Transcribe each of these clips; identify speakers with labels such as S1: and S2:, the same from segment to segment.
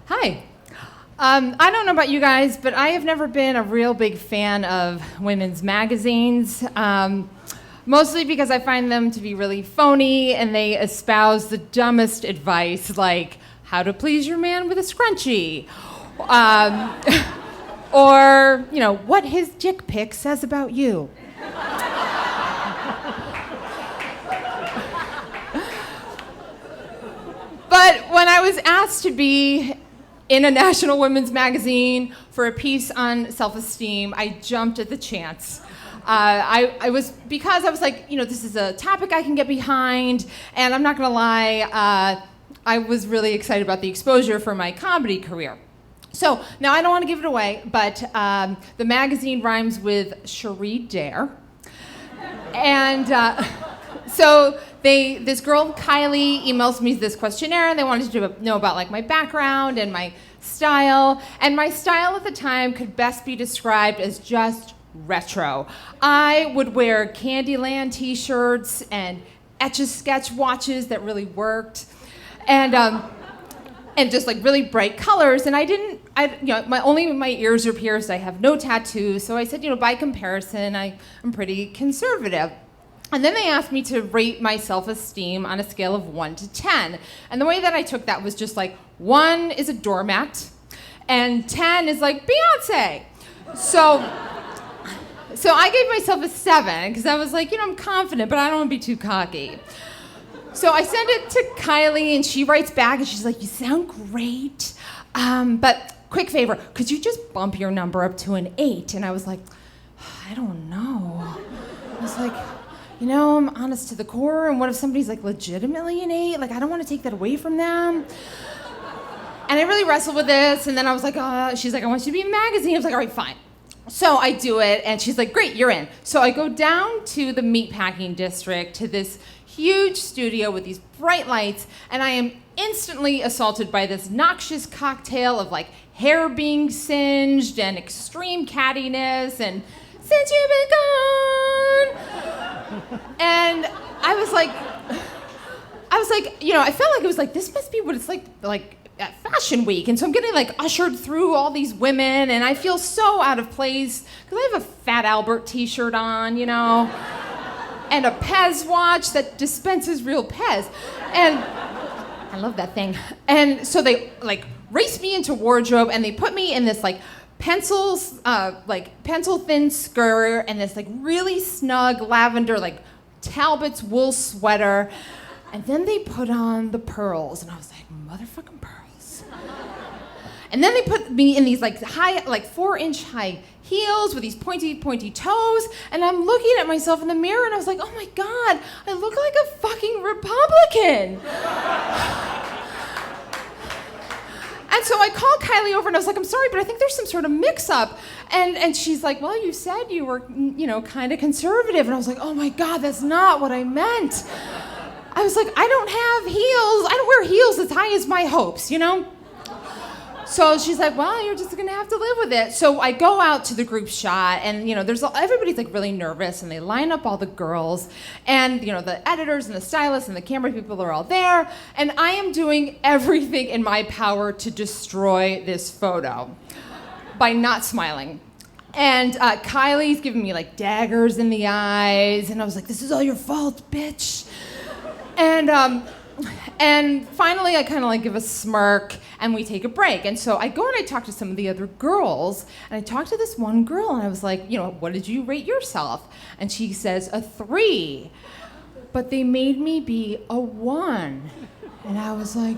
S1: Hi. I don't know about you guys, but I have never been a real big fan of women's magazines, mostly because I find them to be really phony and they espouse the dumbest advice, like how to please your man with a scrunchie, or, what his dick pic says about you. But when I was asked to be in a national women's magazine for a piece on self-esteem, I jumped at the chance. Because I was like, this is a topic I can get behind, and I'm not gonna lie, I was really excited about the exposure for my comedy career. So now I don't want to give it away, but the magazine rhymes with Cherie Dare, and so this girl Kylie emails me this questionnaire, and they wanted to know about like my background and my style. And my style at the time could best be described as just retro. I would wear Candyland t-shirts and Etch-a-Sketch watches that really worked, and just like really bright colors. And my ears are pierced. I have no tattoos, so I said, by comparison, I'm pretty conservative. And then they asked me to rate my self-esteem on a scale of 1 to 10. And the way that I took that was just like 1 is a doormat, and 10 is like Beyonce. So I gave myself a 7 because I was like, I'm confident, but I don't want to be too cocky. So I send it to Kylie, and she writes back, and she's like, you sound great, but quick favor, could you just bump your number up to an 8? And I was like, I don't know. I was like, I'm honest to the core, and what if somebody's like legitimately an 8? Like, I don't want to take that away from them. And I really wrestled with this, and then I was like, she's like, I want you to be in a magazine. I was like, all right, fine. So I do it, and she's like, great, you're in. So I go down to the meatpacking district to this huge studio with these bright lights, and I am instantly assaulted by this noxious cocktail of like hair being singed and extreme cattiness and since you've been gone. And I was like, I felt like it was like, this must be what it's like at Fashion Week. And so I'm getting like ushered through all these women, and I feel so out of place because I have a Fat Albert t-shirt on, and a Pez watch that dispenses real Pez. And I love that thing. And so they like race me into wardrobe, and they put me in this like pencil thin skirt and this like really snug lavender like Talbot's wool sweater. And then they put on the pearls, and I was like, motherfucking pearls. And then they put me in these like high, like 4-inch high heels with these pointy toes, and I'm looking at myself in the mirror, and I was like, oh my God, I look like a fucking Republican. And so I called Kylie over, and I was like, I'm sorry, but I think there's some sort of mix-up. And she's like, well, you said you were, kind of conservative. And I was like, oh my God, that's not what I meant. I was like, I don't have heels. I don't wear heels as high as my hopes, So she's like, well, you're just gonna have to live with it. So I go out to the group shot, and everybody's like really nervous, and they line up all the girls, and the editors and the stylists and the camera people are all there, and I am doing everything in my power to destroy this photo by not smiling. And Kylie's giving me like daggers in the eyes, and I was like, this is all your fault, bitch. And finally, I kind of like give a smirk, and we take a break. And so I go and I talk to some of the other girls, and I talked to this one girl, and I was like, what did you rate yourself? And she says a 3, but they made me be a 1. And I was like,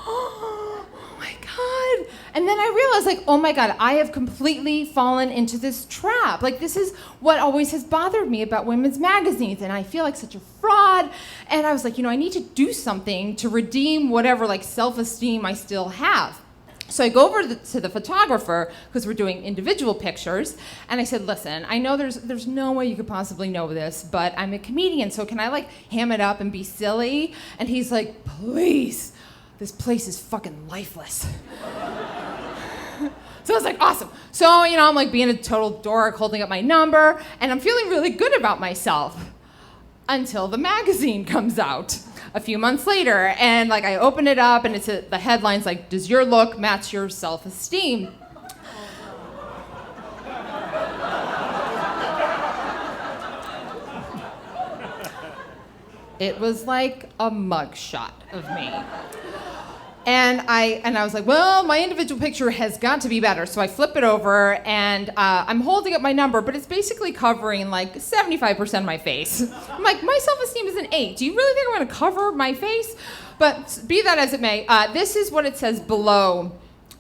S1: oh my God. And then I realized like, oh my God, I have completely fallen into this trap. Like, this is what always has bothered me about women's magazines, and I feel like such a fraud. And I was like, I need to do something to redeem whatever like self-esteem I still have. So I go over to the photographer, because we're doing individual pictures, and I said, listen, I know there's no way you could possibly know this, but I'm a comedian, so can I like ham it up and be silly? And he's like, please, this place is fucking lifeless. So I was like, awesome. So, I'm like being a total dork, holding up my number, and I'm feeling really good about myself until the magazine comes out. a few months later, and like I open it up, and the headline's like, "Does your look match your self-esteem?" It was like a mugshot of me. And I was like, well, my individual picture has got to be better. So I flip it over, and I'm holding up my number, but it's basically covering like 75% of my face. I'm like, my self-esteem is an 8. Do you really think I'm going to cover my face? But be that as it may, this is what it says below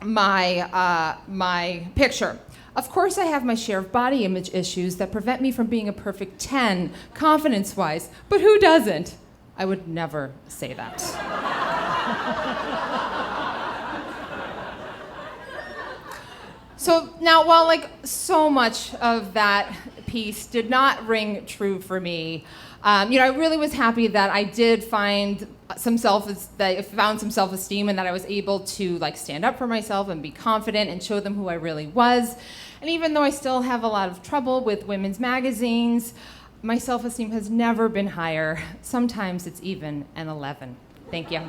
S1: my picture. Of course, I have my share of body image issues that prevent me from being a perfect 10, confidence-wise, but who doesn't? I would never say that. So now, while like so much of that piece did not ring true for me, I really was happy that I did find some self-esteem, and that I was able to like stand up for myself and be confident and show them who I really was. And even though I still have a lot of trouble with women's magazines, my self-esteem has never been higher. Sometimes it's even an 11. Thank you.